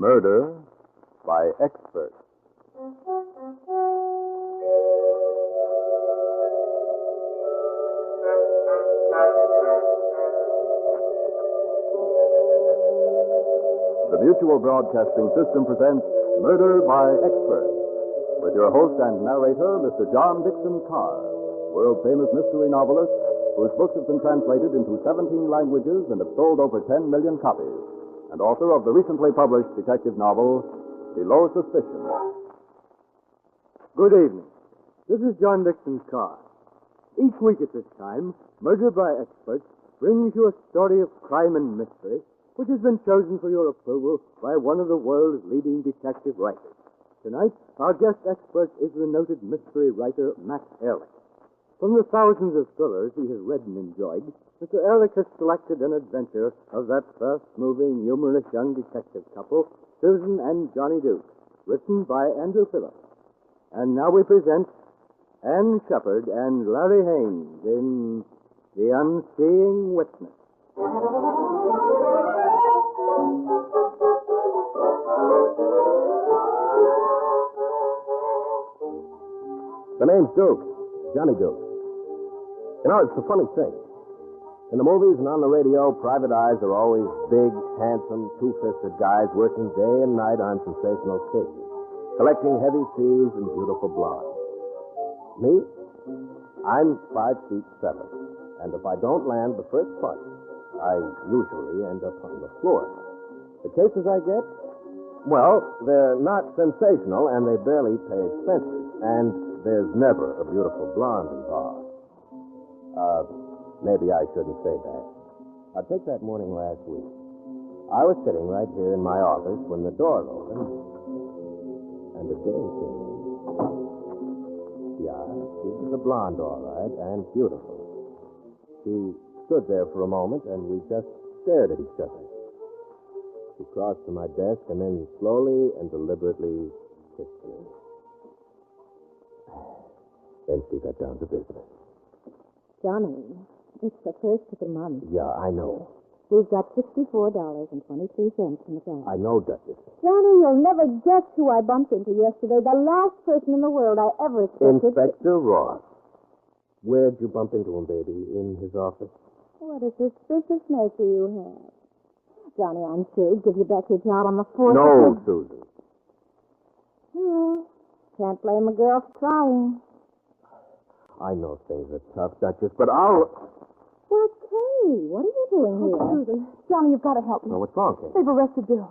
Murder by Expert. The Mutual Broadcasting System presents Murder by Expert, with your host and narrator, Mr. John Dixon Carr, world-famous mystery novelist whose books have been translated into 17 languages and have sold over 10 million copies, and author of the recently published detective novel, Below Suspicion. Good evening. This is John Dixon Carr. Each week at this time, Murder by Expert brings you a story of crime and mystery which has been chosen for your approval by one of the world's leading detective writers. Tonight, our guest expert is the noted mystery writer, Max Ehrlich. From the thousands of thrillers he has read and enjoyed, Mr. Ehrlich has selected an adventure of that fast-moving, humorous young detective couple, Susan and Johnny Duke, written by Andrew Phillips. And now we present Anne Shepard and Larry Haynes in The Unseeing Witness. The name's Duke. Johnny Duke. You know, it's a funny thing. In the movies and on the radio, private eyes are always big, handsome, two-fisted guys working day and night on sensational cases, collecting heavy fees and beautiful blondes. Me? I'm 5'7", and if I don't land the first punch, I usually end up on the floor. The cases I get? Well, they're not sensational, and they barely pay expenses, and there's never a beautiful blonde involved. Maybe I shouldn't say that. Take that morning last week. I was sitting right here in my office when the door opened, and a dame came in. Yeah, she was a blonde, all right, and beautiful. She stood there for a moment, and we just stared at each other. She crossed to my desk and then slowly and deliberately kissed me. Then she got down to business. Johnny, it's the first of the month. Yeah, I know. We've got $64.23 in the bank. I know, Duchess. Johnny, you'll never guess who I bumped into yesterday. The last person in the world I ever expected. Inspector Ross. Where'd you bump into him, baby? In his office? What a suspicious nature you have. Johnny, I'm sure he'd give you back your job on the 4th. No, Susan. Well, can't blame a girl for trying. I know things are tough, Duchess, but I'll... Well, Kay, what are you doing here? Susan, Johnny, you've got to help me. Well, what's wrong, Kate? They've arrested Bill.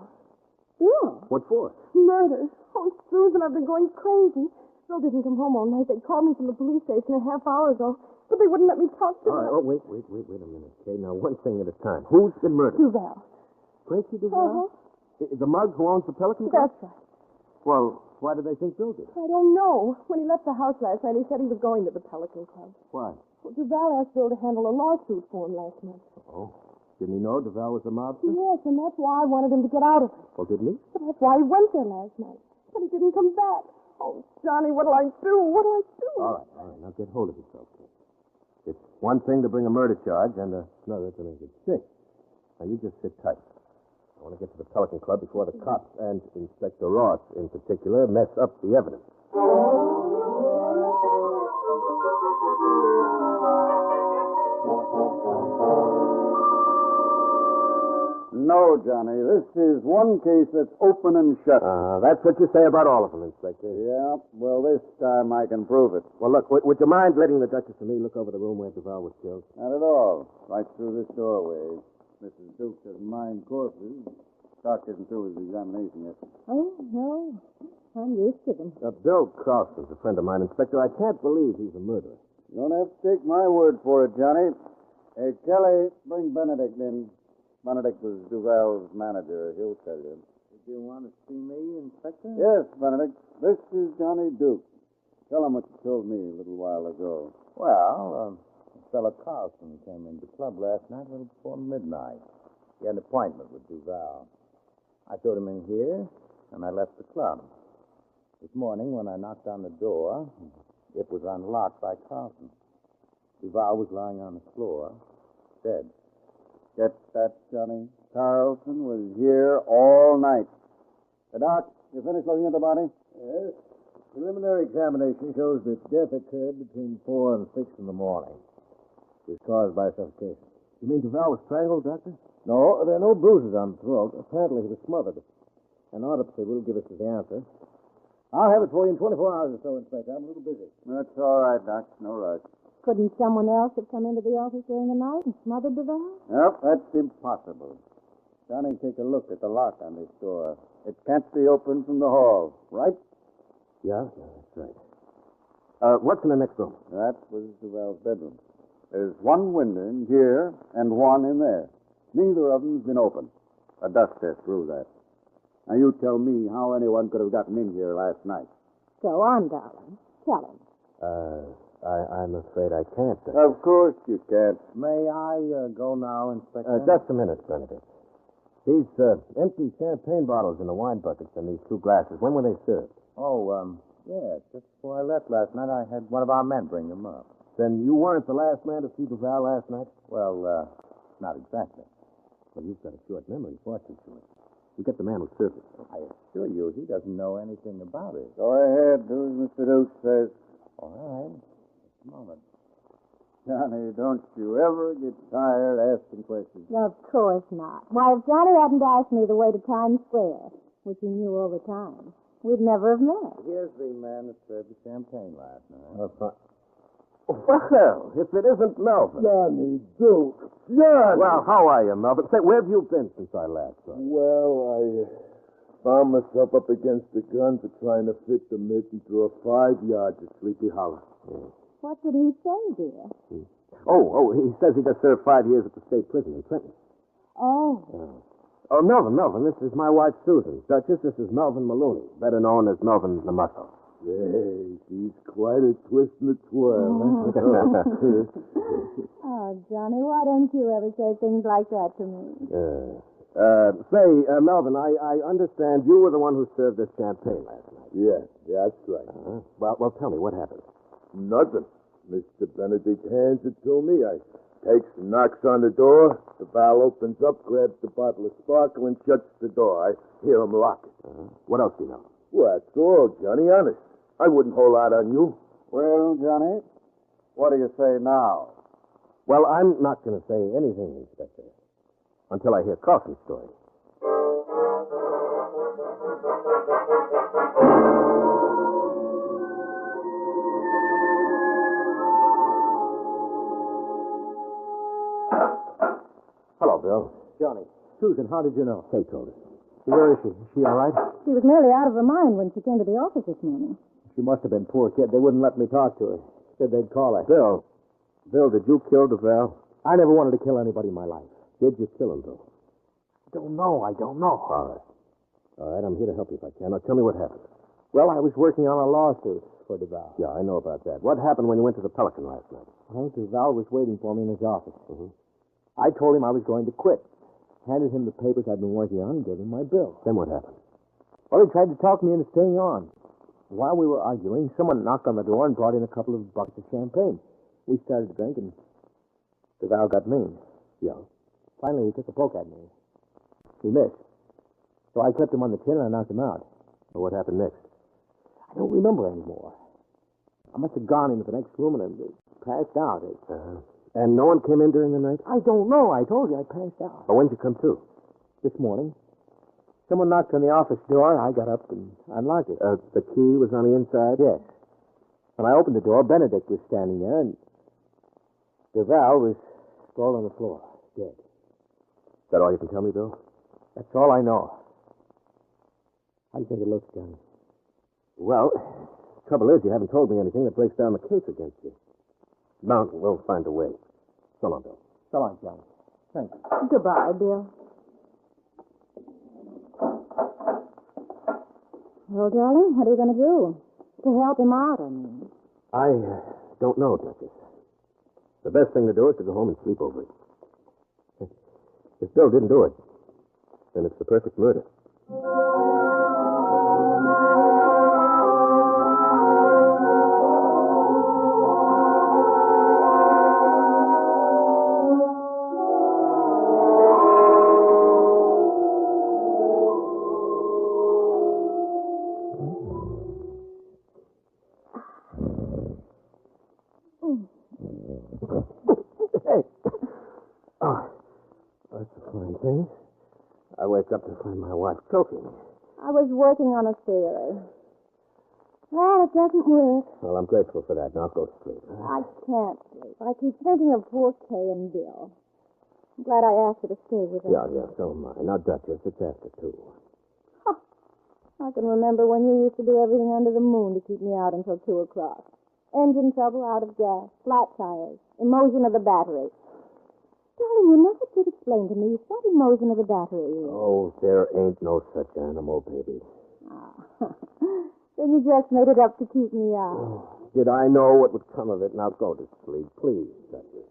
Bill? What for? Murder. Oh, Susan, I've been going crazy. Bill didn't come home all night. They called me from the police station a half hour ago, but they wouldn't let me talk to All right, them. wait a minute, Kate. Now, one thing at a time. Who's been murdered? Duval. Gracie Duval? The mug who owns the Pelican Club? That's right. Well, why do they think Bill did? I don't know. When he left the house last night, he said he was going to the Pelican Club. Why? Well, Duval asked Bill to handle a lawsuit for him last month. Oh. Didn't he know Duval was a mobster? Yes, and that's why I wanted him to get out of it. Well, didn't he? But that's why he went there last night. But he didn't come back. Oh, Johnny, what'll I do? What'll I do? All right. Now get hold of yourself, Kate. It's one thing to bring a murder charge and another to make it stick. Now, you just sit tight. I want to get to the Pelican Club before the cops and Inspector Ross, in particular, mess up the evidence. No, Johnny, this is one case that's open and shut. That's what you say about all of them, Inspector. Yeah, well, this time I can prove it. Well, look, would you mind letting the Duchess and me look over the room where Duval was killed? Not at all. Right through this doorway. Mrs. Duke doesn't mind corpses. Doc isn't through his examination yet. Oh, no. I'm used to them. Bill Carlson's a friend of mine, Inspector. I can't believe he's a murderer. You don't have to take my word for it, Johnny. Hey, Kelly, bring Benedict in. Benedict was Duval's manager. He'll tell you. Did you want to see me, Inspector? Yes, Benedict. This is Johnny Duke. Tell him what you told me a little while ago. Well, fellow Carlson came into the club last night a little before midnight. He had an appointment with Duval. I showed him in here, and I left the club. This morning, when I knocked on the door, it was unlocked by Carlson. Duval was lying on the floor, dead. Get that, Johnny? Carlson was here all night. Doc, you finished looking at the body? Yes. Preliminary examination shows that death occurred between 4 and 6 in the morning. It was caused by suffocation. You mean Duval was strangled, Doctor? No, there are no bruises on the throat. Apparently he was smothered. An autopsy will give us the answer. I'll have it for you in 24 hours or so, Inspector. I'm a little busy. That's all right, Doc. No rush. Couldn't someone else have come into the office during the night and smothered Duval? Yep, that's impossible. Johnny, take a look at the lock on this door. It can't be opened from the hall, right? Yeah, that's right. What's in the next room? That was Duval's bedroom. There's one window in here and one in there. Neither of them's been opened. A dust test proves that. Now, you tell me how anyone could have gotten in here last night. Go on, darling. Tell him. I'm afraid I can't. Of course you can't. May I go now, Inspector? Just a minute, Benedict. These empty champagne bottles in the wine buckets and these 2 glasses, when were they served? Oh, yes. Just before I left last night, I had one of our men bring them up. Then you weren't the last man to see Duval last night? Well, not exactly. Well, you've got a short memory, fortunately. You get the man who served it. I assure you, he doesn't know anything about it. Go ahead, do as Mr. Duke says. All right. Just a moment. Johnny, don't you ever get tired asking questions. Of course not. Why, if Johnny hadn't asked me the way to Times Square, which he knew all the time, we'd never have met. Here's the man that served the champagne last night. Well, if it isn't Melvin. Johnny Duke. Johnny! Well, how are you, Melvin? Say, where have you been since I last saw you? Well, I found myself up against the gun for trying to fit the mitten through a 5 yards of Sleepy Hollow. Yeah. What did he say, dear? Oh, he says he just served 5 years at the state prison in Trenton. Oh. Oh, Melvin, this is my wife, Susan. Duchess, this is Melvin Maloney, better known as Melvin the Muscle. Hey, she's quite a twist and a twirl. Oh, Johnny, why don't you ever say things like that to me? Melvin, I understand you were the one who served this champagne last night. Yeah, that's right. Well, tell me, what happened? Nothing. Mr. Benedict hands it to me. I takes and knocks on the door. The valve opens up, grabs the bottle of sparkle, and shuts the door. I hear him lock it. What else do you know? Well, that's all, Johnny, honest. I wouldn't hold out on you. Well, Johnny, what do you say now? Well, I'm not going to say anything, Inspector, until I hear Carlson's story. Hello, Bill. Johnny. Susan, how did you know? Kay told us. Where is she? Is she all right? She was nearly out of her mind when she came to the office this morning. She must have been poor kid. They wouldn't let me talk to her. Said they'd call her. Bill, did you kill Duval? I never wanted to kill anybody in my life. Did you kill him, Bill? I don't know. All right, I'm here to help you if I can. Now, tell me what happened. Well, I was working on a lawsuit for Duval. Yeah, I know about that. What happened when you went to the Pelican last night? Well, Duval was waiting for me in his office. I told him I was going to quit. Handed him the papers I'd been working on and gave him my bill. Then what happened? Well, he tried to talk me into staying on. While we were arguing, someone knocked on the door and brought in a couple of buckets of champagne. We started to drink, and Duval got mean. Yeah. Finally, he took a poke at me. He missed. So I clipped him on the chin and I knocked him out. Well, what happened next? I don't remember anymore. I must have gone into the next room and passed out. And no one came in during the night? I don't know. I told you I passed out. Well, when'd you come to? This morning. Someone knocked on the office door. I got up and unlocked it. The key was on the inside? Yes. When I opened the door, Benedict was standing there, and Duval was sprawled on the floor, dead. Is that all you can tell me, Bill? That's all I know. How do you think it looks, Johnny? Well, the trouble is you haven't told me anything that breaks down the case against you. Mountain, we'll find a way. So long, Bill. So long, Johnny. Thanks. Goodbye, Bill. Well, darling, what are you going to do? To help him out, I mean. I don't know, Duchess. The best thing to do is to go home and sleep over it. If Bill didn't do it, then it's the perfect murder. wake up to find my wife choking me. I was working on a theory. Well, it doesn't work. Well, I'm grateful for that. Now go to sleep. I can't sleep. I keep thinking of poor Kay and Bill. I'm glad I asked her to stay with us. Yeah, so am I. Now, Duchess, it's after 2. I can remember when you used to do everything under the moon to keep me out until 2 o'clock. Engine trouble, out of gas, flat tires, emotion of the battery. Darling, you never did explain to me what emotion of the battery is. Oh, there ain't no such animal, baby. Then you just made it up to keep me out. Did I know what would come of it? Now go to sleep, please, Duchess.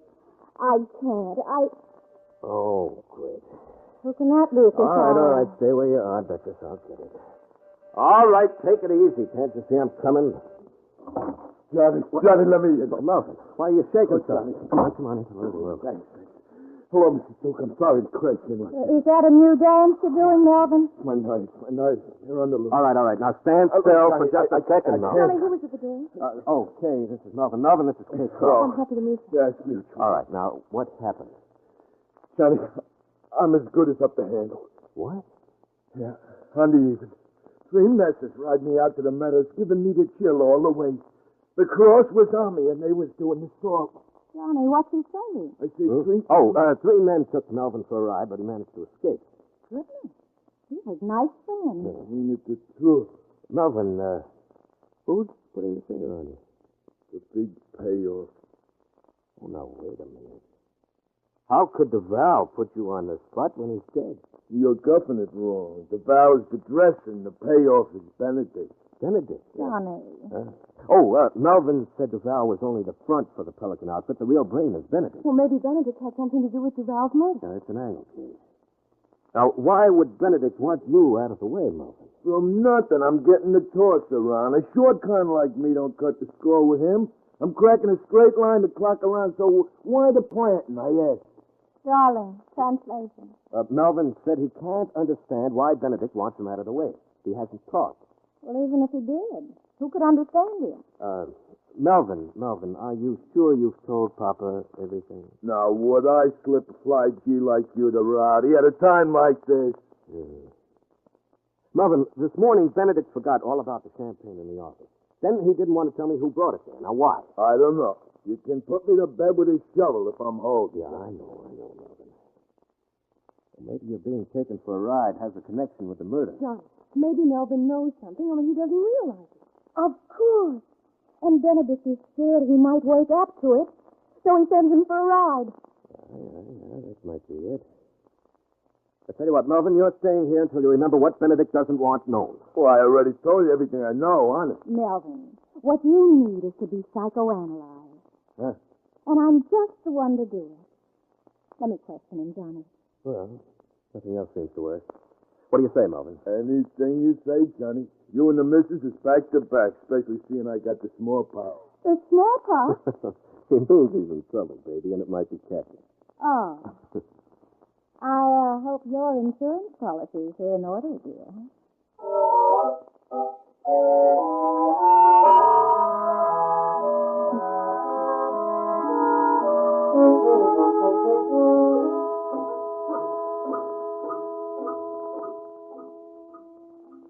I can't. Oh, great. Who can that be at this All hour? right. Stay where you are, Duchess. I'll get it. All right, take it easy. Can't you see I'm coming? Johnny, let me in. Melvin, why are you shaking so? Johnny. Come on into the living room. Thanks. Hello, Mr. Duke. I'm sorry to question you. Is that a new dance you're doing, Melvin? My knife. You're on the loose. All right. Now stand still for just a second, Melvin. Charlie, who was at the door? Okay, this is Melvin. Melvin, this is Kate I'm Crow. happy to meet you. Yes, mutual. All right, now, what happened? Johnny, I'm as good as up to handle. What? Yeah, on the even. 3 messes ride me out to the meadows, giving me the chill all the way. The cross was on me, and they was doing the salt. Johnny, what's he saying? I see 3... Oh, 3 men took Melvin for a ride, but he managed to escape. Goodness. He was nice friend. I mean, it's the truth. Melvin, who's putting the finger on you? The big payoff. Oh, now, wait a minute. How could DeVal put you on the spot when he's dead? You're guffing it wrong. The vow's the dressing. The payoff is Benedict. Benedict? Johnny. Melvin said DeVal was only the front for the Pelican outfit. The real brain is Benedict. Well, maybe Benedict had something to do with Duval's murder. Yeah, it's an angle, Kate. Now, why would Benedict want you out of the way, Melvin? From nothing. I'm getting the toss around. A short kind like me don't cut the score with him. I'm cracking a straight line to clock around, so why the planting, I ask? Darling, translation. Melvin said he can't understand why Benedict wants him out of the way. He hasn't talked. Well, even if he did, who could understand him? Melvin, are you sure you've told Papa everything? Now, would I slip a fly G like you to Rowdy at a time like this? Melvin, this morning Benedict forgot all about the champagne in the office. Then he didn't want to tell me who brought it there. Now, why? I don't know. You can put me to bed with a shovel if I'm holding. Yeah, I know, Melvin. Well, maybe you're being taken for a ride has a connection with the murder. Johnny, maybe Melvin knows something, only he doesn't realize it. Of course. And Benedict is scared he might wake up to it, so he sends him for a ride. Yeah, that might be it. I tell you what, Melvin, you're staying here until you remember what Benedict doesn't want known. Well, I already told you everything I know, honest. Melvin, what you need is to be psychoanalyzed. Huh? And I'm just the one to do it. Let me question him, Johnny. Well, nothing else seems to work. What do you say, Melvin? Anything you say, Johnny. You and the missus is back to back, especially seeing I got the smallpox. The smallpox? He means he's in trouble, baby, and it might be catching. Oh. I hope your insurance policies are in order, dear.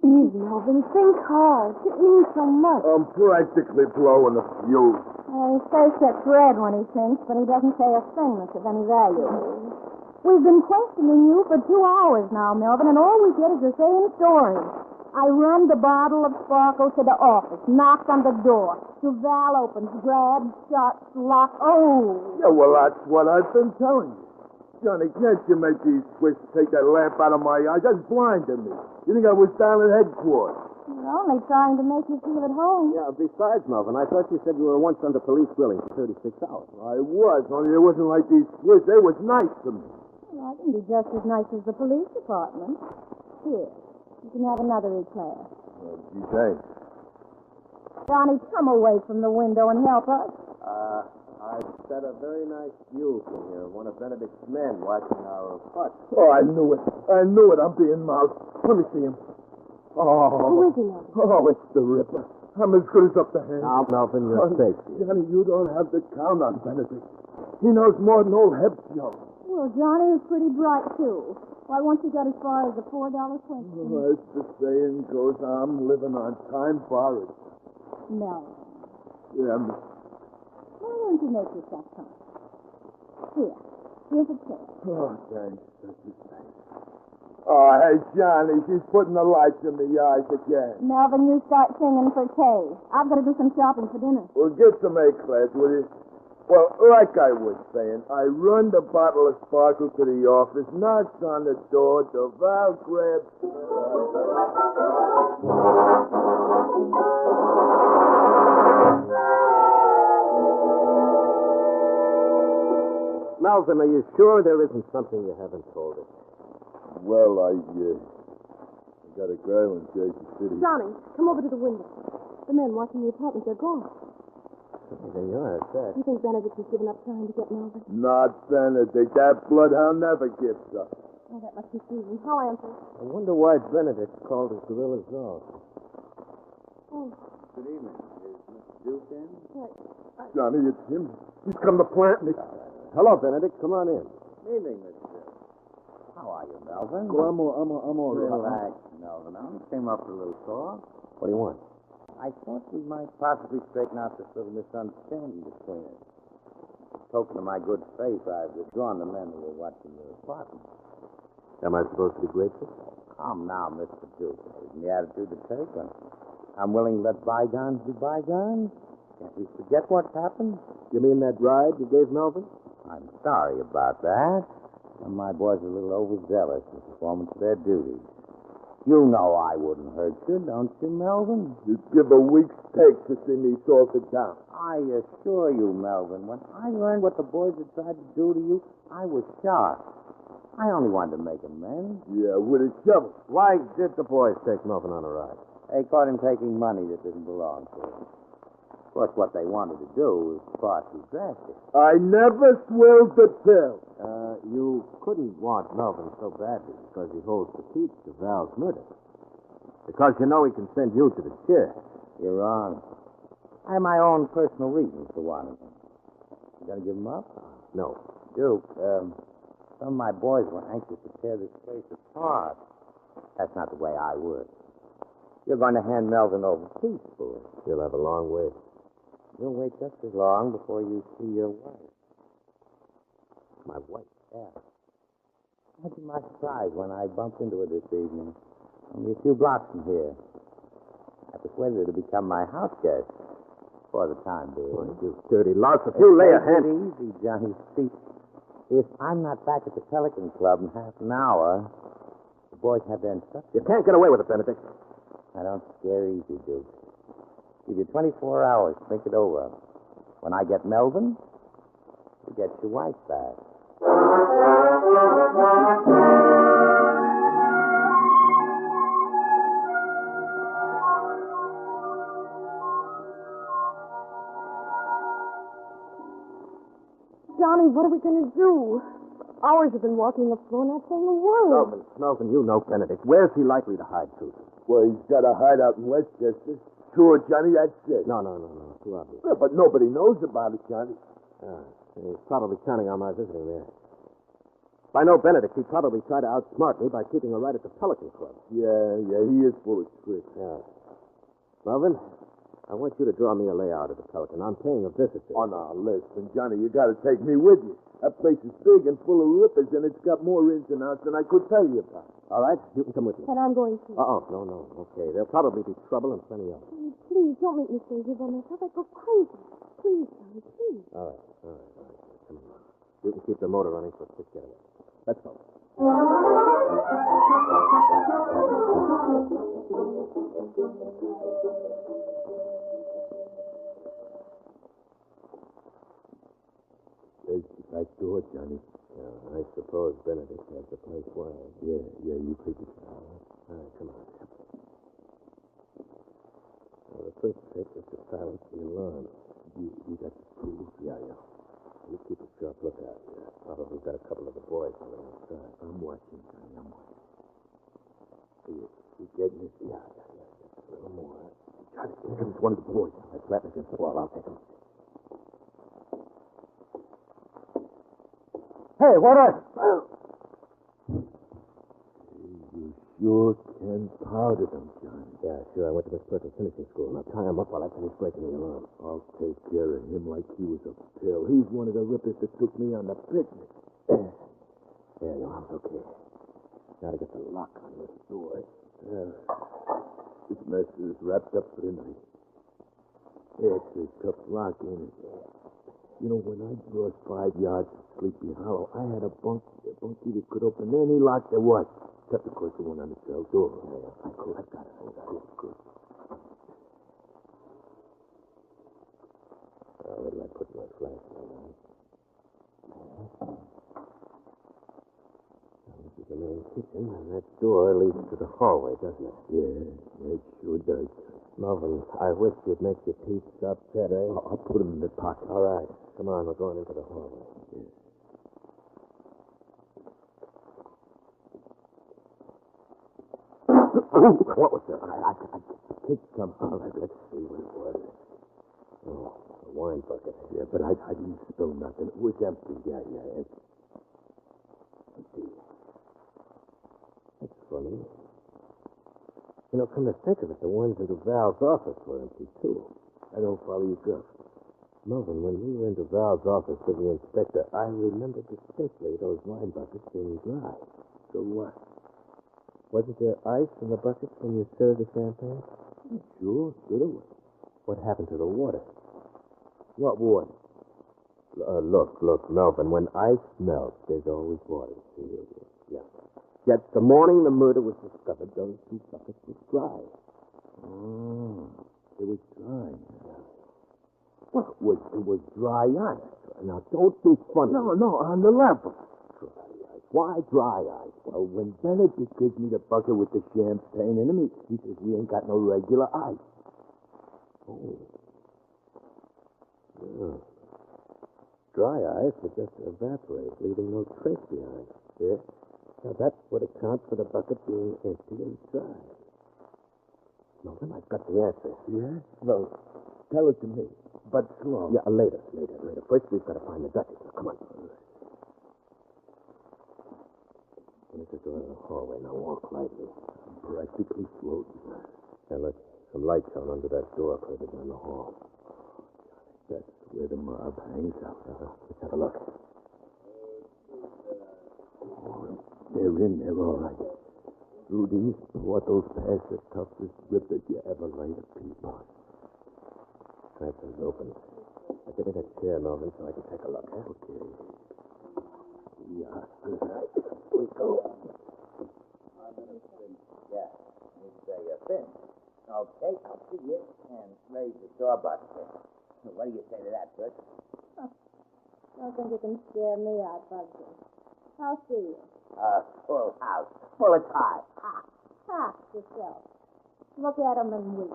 Easy, Melvin. Think hard. It means so much. I'm practically blowing a fuse. He says that's red when he thinks, but he doesn't say a thing that's of any value. We've been questioning you for 2 hours now, Melvin, and all we get is the same story. I run the bottle of sparkle to the office, knocked on the door. Duval opens, grabs, shuts, locks. Oh! Yeah, well, that's what I've been telling you. Johnny, can't you make these twists take that lamp out of my eye? That's blinding me. You think I was down at headquarters? We're only trying to make you feel at home. Yeah, besides, Melvin, I thought you said you were once under police grilling for 36 hours. I was, only it wasn't like these twists. They was nice to me. Well, I can be just as nice as the police department. Here, you can have another eclair. Gee, thanks. Johnny, come away from the window and help us. I set a very nice view from here. One of Benedict's men watching our putt. Oh, I knew it. I'm being moused. Let me see him. Oh. Who is he, Melvin? Oh, it's the Ripper. I'm as good as up to hand. Now, Melvin, you're safe. Johnny, you don't have to count on Benedict. He knows more than old Heb's young. Well, Johnny is pretty bright, too. Why won't you get as far as the $4 question? As the saying goes, I'm living on time borrowed. No. Yeah, Miss. Why don't you make yourself comfortable? Here's a chair. Oh, thanks. That's nice. Oh, hey, Johnny, she's putting the lights in the eyes again. Melvin, you start singing for Kay. I've got to do some shopping for dinner. Well, get some A-class, will you? Well, like I was saying, I run the bottle of sparkle to the office, knocks on the door, DeVal grabs... Melvin, are you sure there isn't something you haven't told us? Well, I got a girl in Jersey City. Johnny, come over to the window. The men watching the apartment, they're gone. There you are, that's You think Benedict has given up trying to get Melvin? Not Benedict. That bloodhound never gives up. Oh, that must be Susan. I'll answer. I wonder why Benedict called his gorillas off. Oh, Good evening. Is Mr. Duke in? Johnny, it's him. He's come to plant me. Hello, Benedict. Come on in. Evening, Mr. Duke. How are you, Melvin? Well, I'm all right. Relax, Melvin. I came up for a little talk. What do you want? I thought we might possibly straighten out this little misunderstanding between us. Token of my good faith, I've withdrawn the men who were watching your apartment. Am I supposed to be grateful? Come now, Mr. Duke. Isn't the attitude to take? I'm willing to let bygones be bygones. Can't we forget what happened? You mean that ride you gave Melvin? I'm sorry about that. Some of my boys are a little overzealous in the performance of their duties. You know I wouldn't hurt you, don't you, Melvin? You'd give a week's take to see me salted down. I assure you, Melvin, when I learned what the boys had tried to do to you, I was shocked. I only wanted to make amends. Yeah, with a shovel. Why did the boys take Melvin on a ride? They caught him taking money that didn't belong to him. Of course, what they wanted to do was far too drastic. I never swilled the pill. You couldn't want Melvin so badly because he holds the key to Val's murder. Because you know he can send you to the chair. You're wrong. I have my own personal reasons for wanting him. You gonna give him up? No. Duke, some of my boys were anxious to tear this place apart. That's not the way I would. You're going to hand Melvin over peacefully. You'll have a long wait. You'll wait just as long before you see your wife. My wife? Yeah. Imagine my surprise when I bumped into her this evening. Only a few blocks from here. I persuaded her to become my house guest. For the time being. Oh, you dirty louse. If you lay a hand... Take it easy, Johnny. See, if I'm not back at the Pelican Club in half an hour, the boys have their instructions. You can't get away with it, Benedict. I don't scare easy, Duke. Give you 24 hours to think it over. When I get Melvin, you get your wife back. Johnny, what are we going to do? Hours have been walking the floor, not saying a word. Melvin, you know Benedict. Where's he likely to hide to? Well, he's got a hideout in Westchester. Sure, Johnny, that's it. No. Too obvious. Yeah, but nobody knows about it, Johnny. He's probably counting on my visiting there. If I know Benedict, he'd probably try to outsmart me by keeping her right at the Pelican Club. Yeah, he is full of tricks. Yeah. Melvin, I want you to draw me a layout of the Pelican. I'm paying a visit there. On our list. And, Johnny, you got to take me with you. That place is big and full of rippers, and it's got more ins and outs than I could tell you about. All right, you can come with me. And I'm going to. No. Okay, there'll probably be trouble and plenty of it. Please, don't make me stay here by myself. I go crazy. Please, Johnny, please. All right. Come on. You can keep the motor running for 6 minutes. Let's go. There's the back door, Johnny. Yeah, I suppose Benedict has the place wired. Yeah, you figured. All right, come on. Well, the first trick is to silence the alarm. You got the tools? Yeah. You keep a sharp lookout. Probably got a couple of the boys on the outside. I'm watching, Johnny. I'm watching. You getting it? Yeah. A little more. Johnny, here comes one of the boys. Let's flatten against the wall. I'll take him. Hey, what are you? sure can powder them, Johnny. Yeah, sure. I went to Miss Perkins' finishing school. Now tie him up while I finish breaking the alarm. I'll take care of him like he was a pill. He's one of the rippers that took me on the picnic. Yeah, your arm's okay. Gotta get the lock on this door. Yeah. This mess is wrapped up for the night. It's a tough lock, ain't it? You know, when I crossed 5 yards to Sleepy Hollow, I had a bunkie that could open any lock there was. Except, of course, the one on the cell door. Yeah. Cool. I've got it. Good. Where did I put my flashlight on? This is the main kitchen, and that door leads to the hallway, doesn't it? Yeah, it sure does. Melvin, I wish you'd make your teeth stop chattering. I'll put them in the pocket. All right. Come on, we're going into the hallway. Yeah. What was that? I kicked something. All right, let's see what it was. Oh, a wine bucket. Yeah, but I didn't spill nothing. It was empty. Yeah, empty. Let's see. That's funny. You know, come to think of it, the ones into Val's office were empty, too. I don't follow you, Gus. Melvin, when we were into Val's office with the inspector, I remember distinctly those wine buckets being dry. So what? Wasn't there ice in the buckets when you served the champagne? Sure there was. What happened to the water? What water? Look, Melvin, when ice melts, there's always water. Yeah. Yet the morning the murder was discovered, those 2 buckets were dry. Oh, it was dry. Well, it was dry ice. Now, don't be funny. No, on the level. Dry ice. Why dry ice? Well, when Benedict gives me the bucket with the champagne in it, he says we ain't got no regular ice. Oh. Yeah. Dry ice would just evaporate, leaving no trace behind. Yeah? Now, that would account for the bucket being empty and dry. Melvin, I've got the answer. Yeah? Well, tell it to me, but slow. Yeah, later. First, we've got to find the Duchess. Now, come on. There's the door to the hallway. Now, walk lightly. I'm practically floating. Now, look, some lights on under that door further down the hall. That's where the mob hangs out. Let's have a look. Oh, they're in there, all right. Rudy, what those past the toughest rippers you ever laid a peep on. Trap is open. Now, give me that chair, Melvin, so I can take a look. Okay. Yeah, right. We go. Yeah, you're finished. Okay, I'll see you and raise the door basket. What do you say to that, Bert? Don't think you can scare me out, Bugsy. I'll see you. Full house, full of ties. Ha, yourself. Look at 'em and weep.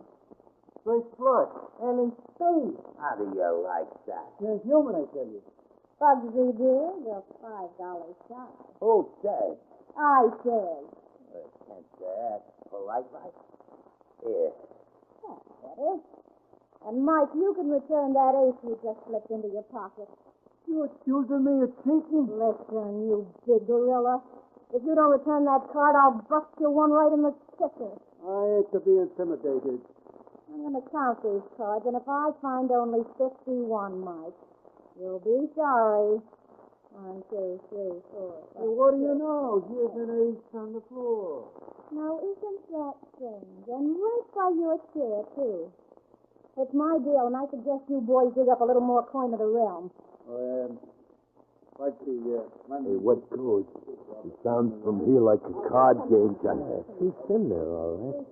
First floor, and in space. How do you like that? You're human, I tell you. Bugsy, dear, you're $5 shy. Who says? I said. Can't act polite, right? Here. That's better. And, Mike, you can return that ace you just slipped into your pocket. You accusing me of cheating? Listen, you big gorilla. If you don't return that card, I'll bust you one right in the kicker. I hate to be intimidated. I'm going to count these cards, and if I find only 51, Mike, you'll be sorry. 1, 2, 3, 4, 5. Hey, what do you know? Here's an ace on the floor. Now, isn't that strange? And right by your chair, too. It's my deal, and I suggest you boys dig up a little more coin of the realm. Like the Hey, what goes? It sounds from here like a card game, Johnny. She's in there, all right.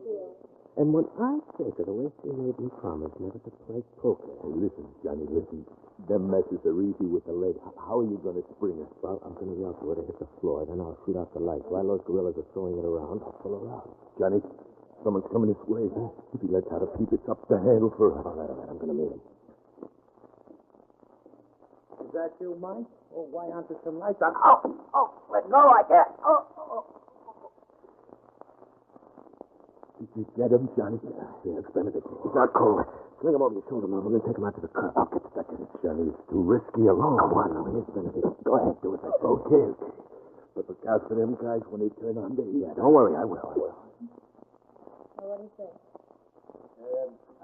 And when I think of the way she made me promise never to play poker. Hey, listen, Johnny, listen. Them messes are easy with the lead. How are you going to spring her? Well, I'm going to yell for her to hit the floor, then I'll shoot out the lights. While those gorillas are throwing it around, I'll pull her out. Johnny, someone's coming this way. If he lets out a peep, it's up the handle for us. All right, I'm going to meet him. Is that you, Mike? Oh, why aren't there some lights on? Oh, let go, I can't. Oh. Did you get him, Johnny? Yeah, it's Benedict. He's not cold. Sling him over your shoulder, man. We're going to take him out to the curb. I'll get stuck in it. Johnny, it's too risky alone. Come on, now. Here's Benedict. Go ahead, do it. Okay. Look out for them guys when they turn on the heat. Yeah, don't worry, I will. Well, what do you say?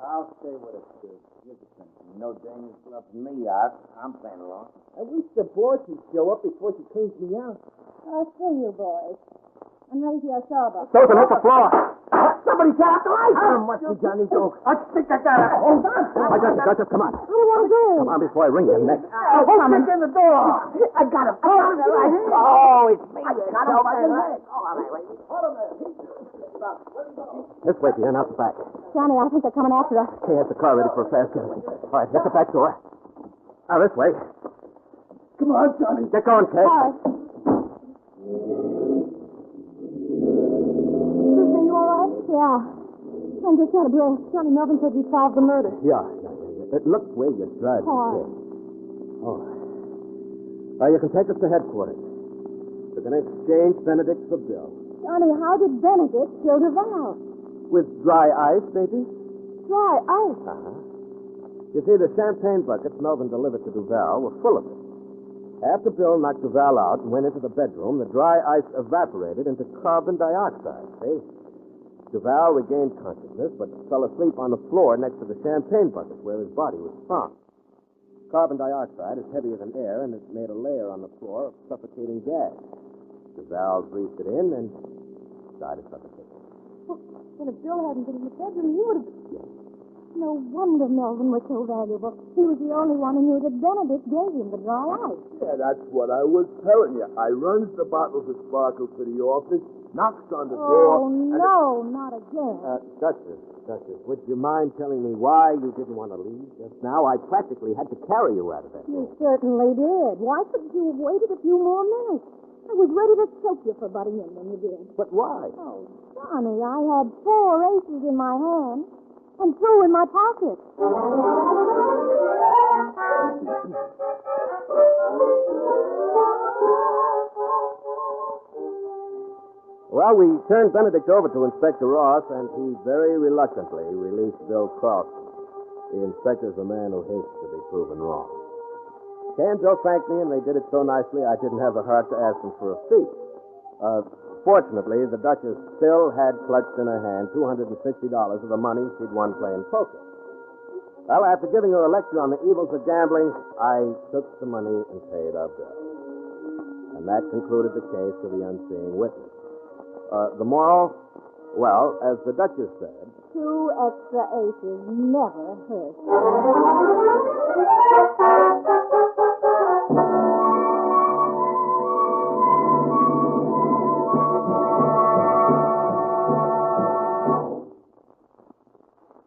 I'll stay with us, kid. Here's the thing. No Daniel's bluffing me out. I'm playing along. I wish the boss would show up before she cleans me out. I'll see you, boys. I'm ready for your sober. Susan, hit the floor. Somebody shut out the lights! Must be Johnny Doke. I think I got it. Hold on. I got you, Duchess. Come on. What do you want to do? Come on before I ring your neck. Who's in the door? I got him. Oh, it's me. I got him by the leg. This way, dear, not the back. Johnny, I think they're coming after us. He has the car ready for a fast getaway. All right, hit the back door. Now, this way. Come on, Johnny. Get going, Kay. All right. Susan, you all right? Yeah. I'm just out of breath. Johnny Melvin said you solved the murder. Yeah. Look where you're driving, Car. Kay. Oh. You can take us to headquarters. We're going to exchange Benedict for Bill. Johnny, how did Benedict kill Duval? With dry ice, maybe? Dry ice. Uh-huh. You see, the champagne buckets Melvin delivered to Duval were full of it. After Bill knocked Duval out and went into the bedroom, the dry ice evaporated into carbon dioxide, see? Duval regained consciousness, but fell asleep on the floor next to the champagne bucket where his body was found. Carbon dioxide is heavier than air, and it made a layer on the floor of suffocating gas. Duval breathed it in and died of suffocation. Well, if Bill hadn't been in the bedroom, he would have... No wonder Melvin was so valuable. He was the only one who knew that Benedict gave him the dry ice. Yeah, that's what I was telling you. I runs the bottles of sparkle to the office, knocks on the door. Oh, no, not again. Duchess, would you mind telling me why you didn't want to leave just now? I practically had to carry you out of that You room. certainly did. Why couldn't you have waited a few more minutes? I was ready to choke you for butting in when you did. But why? Oh, Johnny, I had 4 aces in my hand and 2 in my pocket. Well, we turned Benedict over to Inspector Ross, and he very reluctantly released Bill Carlson. The inspector's a man who hates to be proven wrong. Kay and Bill thanked me, and they did it so nicely I didn't have the heart to ask them for a fee. Fortunately, the Duchess still had clutched in her hand $260 of the money she'd won playing poker. Well, after giving her a lecture on the evils of gambling, I took the money and paid our bill. And that concluded the case of the Unseeing witness. The moral? Well, as the Duchess said... 2 extra aces never hurt.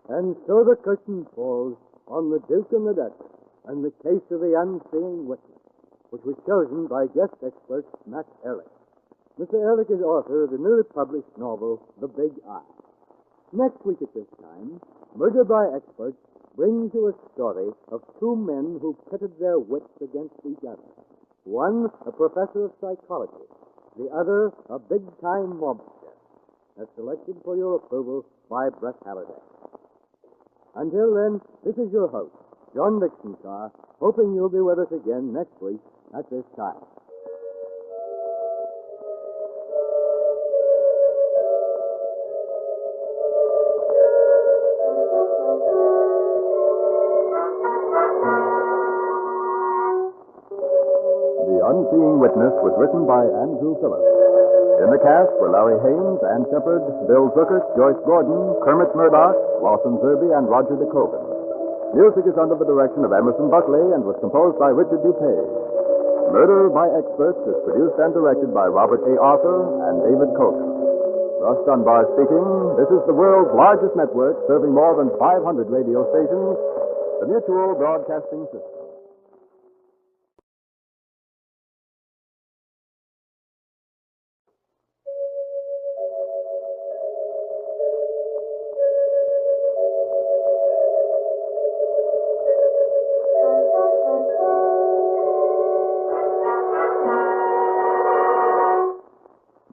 And so the curtain falls on The Duke and the Duchess and the case of the Unseeing witness, which was chosen by guest expert Matt Ehrlich. Mr. Ehrlich is author of the newly published novel, The Big Eye. Next week at this time, Murder by Experts brings you a story of 2 men who pitted their wits against each other. One, a professor of psychology. The other, a big-time mobster. As selected for your approval by Brett Halliday. Until then, this is your host, John Dixon Carr, hoping you'll be with us again next week at this time. The Unseeing Witness was written by Andrew Phillips. In the cast were Larry Haynes, Ann Shepard, Bill Zuckert, Joyce Gordon, Kermit Murdoch, Lawson Zerby, and Roger DeCoven. Music is under the direction of Emerson Buckley and was composed by Richard DuPage. Murder by Experts is produced and directed by Robert A. Arthur and David Cogan. Russ Dunbar speaking. This is the world's largest network serving more than 500 radio stations, the Mutual Broadcasting System.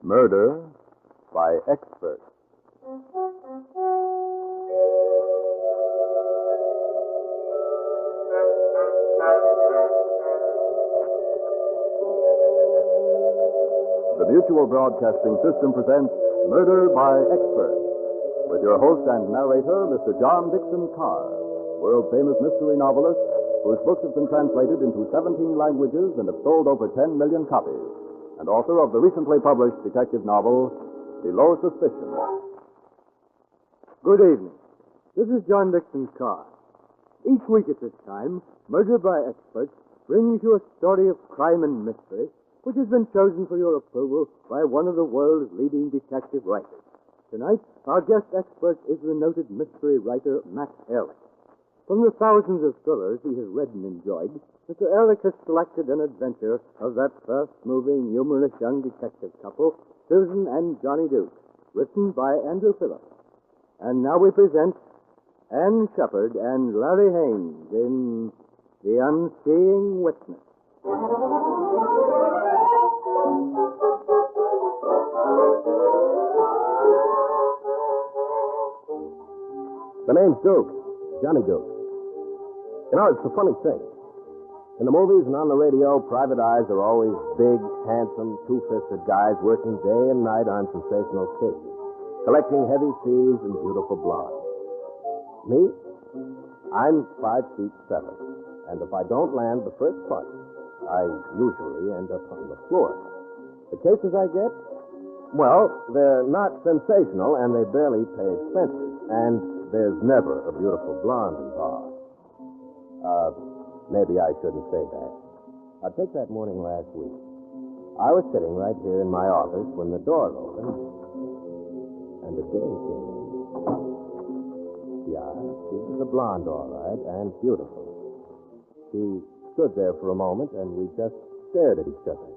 Murder by Experts. Mutual Broadcasting System presents Murder by Expert, with your host and narrator, Mr. John Dixon Carr, world-famous mystery novelist whose books have been translated into 17 languages and have sold over 10 million copies, and author of the recently published detective novel, Below Suspicion. Good evening. This is John Dixon Carr. Each week at this time, Murder by Expert brings you a story of crime and mystery which has been chosen for your approval by one of the world's leading detective writers. Tonight, our guest expert is the noted mystery writer Max Ehrlich. From the thousands of thrillers he has read and enjoyed, Mr. Ehrlich has selected an adventure of that fast-moving, humorous young detective couple, Susan and Johnny Duke, written by Andrew Phillips. And now we present Anne Shepard and Larry Haynes in The Unseeing Witness. The name's Duke. Johnny Duke. You know, it's a funny thing. In the movies and on the radio, private eyes are always big, handsome, two-fisted guys working day and night on sensational cases, collecting heavy fees and beautiful blondes. Me? I'm 5'7", and if I don't land the first punch, I usually end up on the floor. The cases I get? Well, they're not sensational, and they barely pay expenses. And there's never a beautiful blonde involved. Maybe I shouldn't say that. I'll take that morning last week. I was sitting right here in my office when the door opened, and a dame came in. Yeah, she was a blonde, all right, and beautiful. She stood there for a moment, and we just stared at each other.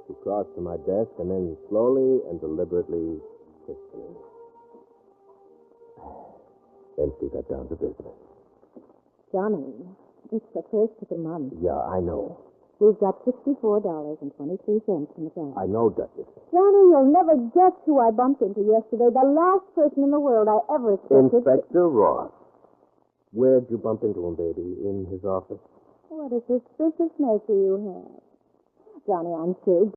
She crossed to my desk and then slowly and deliberately kissed me. Then she got down to business. Johnny, it's the first of the month. Yeah, I know. We've got $64.23 in the bank. I know, Duchess. Johnny, you'll never guess who I bumped into yesterday. The last person in the world I ever expected. Inspector Ross. Where'd you bump into him, baby? In his office? What a suspicious nature you have. Johnny, I'm sure